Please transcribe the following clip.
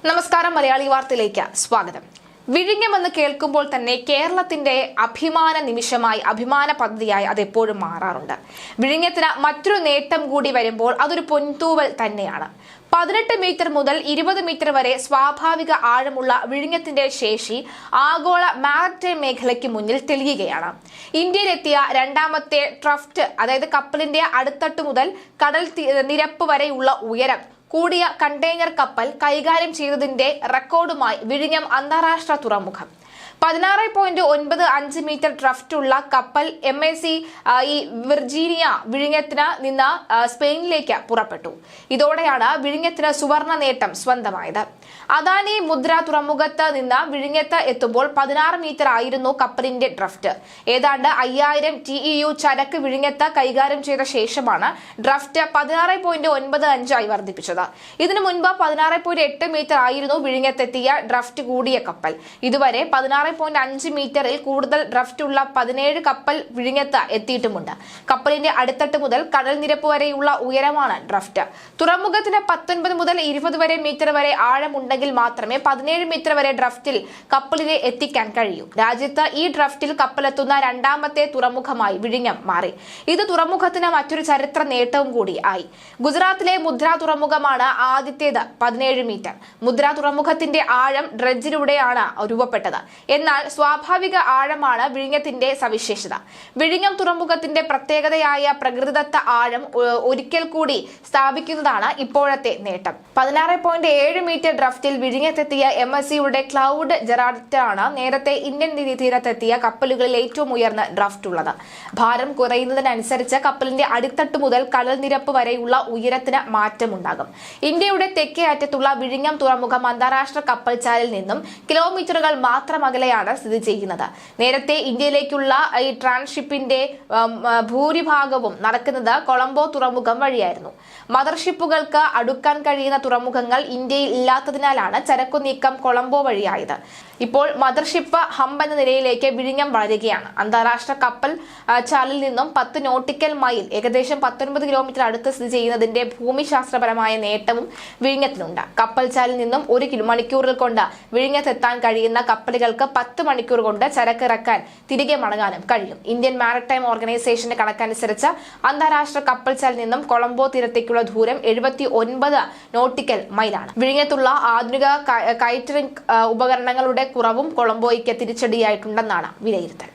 നമസ്കാരം, മലയാളി വാർത്തയിലേക്ക് സ്വാഗതം. വിഴിഞ്ഞമെന്ന് കേൾക്കുമ്പോൾ തന്നെ കേരളത്തിന്റെ അഭിമാന നിമിഷമായി, അഭിമാന പദ്ധതിയായി അത് എപ്പോഴും മാറാറുണ്ട്. വിഴിഞ്ഞത്തിന് മറ്റൊരു നേട്ടം കൂടി വരുമ്പോൾ അതൊരു പൊൻതൂവൽ തന്നെയാണ്. 18 മീറ്റർ മുതൽ 20 മീറ്റർ വരെ സ്വാഭാവിക ആഴമുള്ള വിഴിഞ്ഞത്തിന്റെ ശേഷി ആഗോള മാരിടൈം മേഖലയ്ക്ക് മുന്നിൽ തെളിയുകയാണ്. ഇന്ത്യയിലെത്തിയ രണ്ടാമത്തെ ട്രഫ്റ്റ്, അതായത് കപ്പലിന്റെ അടിത്തട്ട് മുതൽ കടൽ നിരപ്പ് വരെയുള്ള ഉയരം കൂടിയ കണ്ടെയ്നർ കപ്പൽ കൈകാര്യം ചെയ്തതിന്റെ റെക്കോർഡുമായി വിഴിഞ്ഞം അന്താരാഷ്ട്ര തുറമുഖം. 16.95 മീറ്റർ ഡ്രഫ്റ്റുള്ള കപ്പൽ MSC വിർജീനിയ വിഴിഞ്ഞത്തിന് നിന്ന് സ്പെയിനിലേക്ക് പുറപ്പെട്ടു. ഇതോടെയാണ് വിഴിഞ്ഞത്തിന് സുവർണ നേട്ടം സ്വന്തമായത്. അദാനി മുദ്ര തുറമുഖത്ത് നിന്ന് വിഴിഞ്ഞത്ത് എത്തുമ്പോൾ 16 മീറ്റർ ആയിരുന്നു കപ്പലിന്റെ ഡ്രഫ്റ്റ്. ഏതാണ്ട് 5000 TEU ചരക്ക് വിഴിഞ്ഞത്ത് കൈകാര്യം ചെയ്ത ശേഷമാണ് ഡ്രഫ്റ്റ് 16.95 ആയി വർദ്ധിപ്പിച്ചത്. ഇതിനു മുൻപ് 16.8 മീറ്റർ ആയിരുന്നു വിഴിഞ്ഞത്തെത്തിയ ഡ്രഫ്റ്റ് കൂടിയ കപ്പൽ. ഇതുവരെ 16.5 മീറ്ററിൽ കൂടുതൽ ഡ്രഫ്റ്റുള്ള 17 കപ്പൽ വിഴിഞ്ഞത്ത് എത്തിയിട്ടുമുണ്ട്. കപ്പലിന്റെ അടിത്തട്ട് മുതൽ കടൽ നിരപ്പ് വരെയുള്ള ഉയരമാണ് ഡ്രഫ്റ്റ്. തുറമുഖത്തിന് 19 മുതൽ 20 മീറ്റർ വരെ ആഴമുണ്ടെങ്കിൽ മാത്രമേ 17 മീറ്റർ വരെ ഡ്രഫ്റ്റിൽ കപ്പലിനെ എത്തിക്കാൻ കഴിയൂ. രാജ്യത്ത് ഈ ഡ്രഫ്റ്റിൽ കപ്പലെത്തുന്ന രണ്ടാമത്തെ തുറമുഖമായി വിഴിഞ്ഞം മാറി. ഇത് തുറമുഖത്തിന് മറ്റൊരു ചരിത്ര നേട്ടവും കൂടി ആയി. ഗുജറാത്തിലെ മുദ്ര തുറമുഖമാണ് ആദ്യത്തേത്. 17 മീറ്റർ. മുദ്ര തുറമുഖത്തിന്റെ ആഴം ഡ്രഡ്ജിലൂടെയാണ് രൂപപ്പെട്ടത്. എന്നാൽ സ്വാഭാവിക ആഴമാണ് വിഴിഞ്ഞത്തിന്റെ സവിശേഷത. വിഴിഞ്ഞം തുറമുഖത്തിന്റെ പ്രത്യേകതയായ പ്രകൃതിദത്ത ആഴം ഒരിക്കൽ കൂടി സ്ഥാപിക്കുന്നതാണ് ഇപ്പോഴത്തെ നേട്ടം. 16.7 മീറ്റർ ഡ്രഫ്റ്റിൽ വിഴിഞ്ഞത്തെത്തിയ MSCയുടെ ക്ലൗഡ് ജെറാൾട്ടാണ് നേരത്തെ ഇന്ത്യൻ തീരത്തെത്തിയ കപ്പലുകളിൽ ഏറ്റവും ഉയർന്ന ഡ്രഫ്റ്റ് ഉള്ളത്. ഭാരം കുറയുന്നതിനനുസരിച്ച് കപ്പലിന്റെ അടിത്തട്ട് മുതൽ കടൽ നിരപ്പ് വരെയുള്ള ഉയരത്തിന് മാറ്റമുണ്ടാകും. ഇന്ത്യയുടെ തെക്കേ അറ്റത്തുള്ള വിഴിഞ്ഞം തുറമുഖം അന്താരാഷ്ട്ര കപ്പൽച്ചാലിൽ നിന്നും കിലോമീറ്ററുകൾ മാത്രം അകലെയാണ് സ്ഥിതി ചെയ്യുന്നത്. നേരത്തെ ഇന്ത്യയിലേക്കുള്ള ഈ ട്രാൻസ്ഷിപ്പിന്റെ ഭൂരിഭാഗവും നടക്കുന്നത് കൊളംബോ തുറമുഖം വഴിയായിരുന്നു. മദർഷിപ്പുകൾക്ക് അടുക്കാൻ കഴിയുന്ന തുറമുഖങ്ങൾ ഇന്ത്യയിൽ ഇല്ലാത്തതിനാലാണ് ചരക്കു നീക്കം കൊളംബോ വഴിയായത്. ഇപ്പോൾ മദർഷിപ്പ് ഹമ്പ് എന്ന നിലയിലേക്ക് വിഴിഞ്ഞം വളരുകയാണ്. അന്താരാഷ്ട്ര കപ്പൽ ചാലിൽ നിന്നും 10 നോട്ടിക്കൽ മൈൽ, ഏകദേശം 19 കിലോമീറ്റർ അടുത്ത് സ്ഥിതി ചെയ്യുന്നതിന്റെ ഭൂമിശാസ്ത്രപരമായ നേട്ടവും വിഴിഞ്ഞത്തിനുണ്ട്. കപ്പൽ ചാലിൽ നിന്നും 1 മണിക്കൂറിൽ കൊണ്ട് വിഴിഞ്ഞത്തെത്താൻ കഴിയുന്ന കപ്പലുകൾക്ക് 10 മണിക്കൂർ കൊണ്ട് ചരക്ക് ഇറക്കാൻ തിരികെ മടങ്ങാനും കഴിയും. ഇന്ത്യൻ മാരിടൈം ഓർഗനൈസേഷന്റെ കണക്കനുസരിച്ച് അന്താരാഷ്ട്ര കപ്പൽ ചാലിൽ നിന്നും കൊളംബോ തീരത്തേക്കുള്ള ദൂരം 79 നോട്ടിക്കൽ മൈലാണ്. വിഴിഞ്ഞത്തുള്ള ആധുനിക കൈറ്ററിംഗ് ഉപകരണങ്ങളുടെ കുറവും കൊളംബോയ്ക്ക് തിരിച്ചടിയായിട്ടുണ്ടെന്നാണ് വിലയിരുത്തൽ.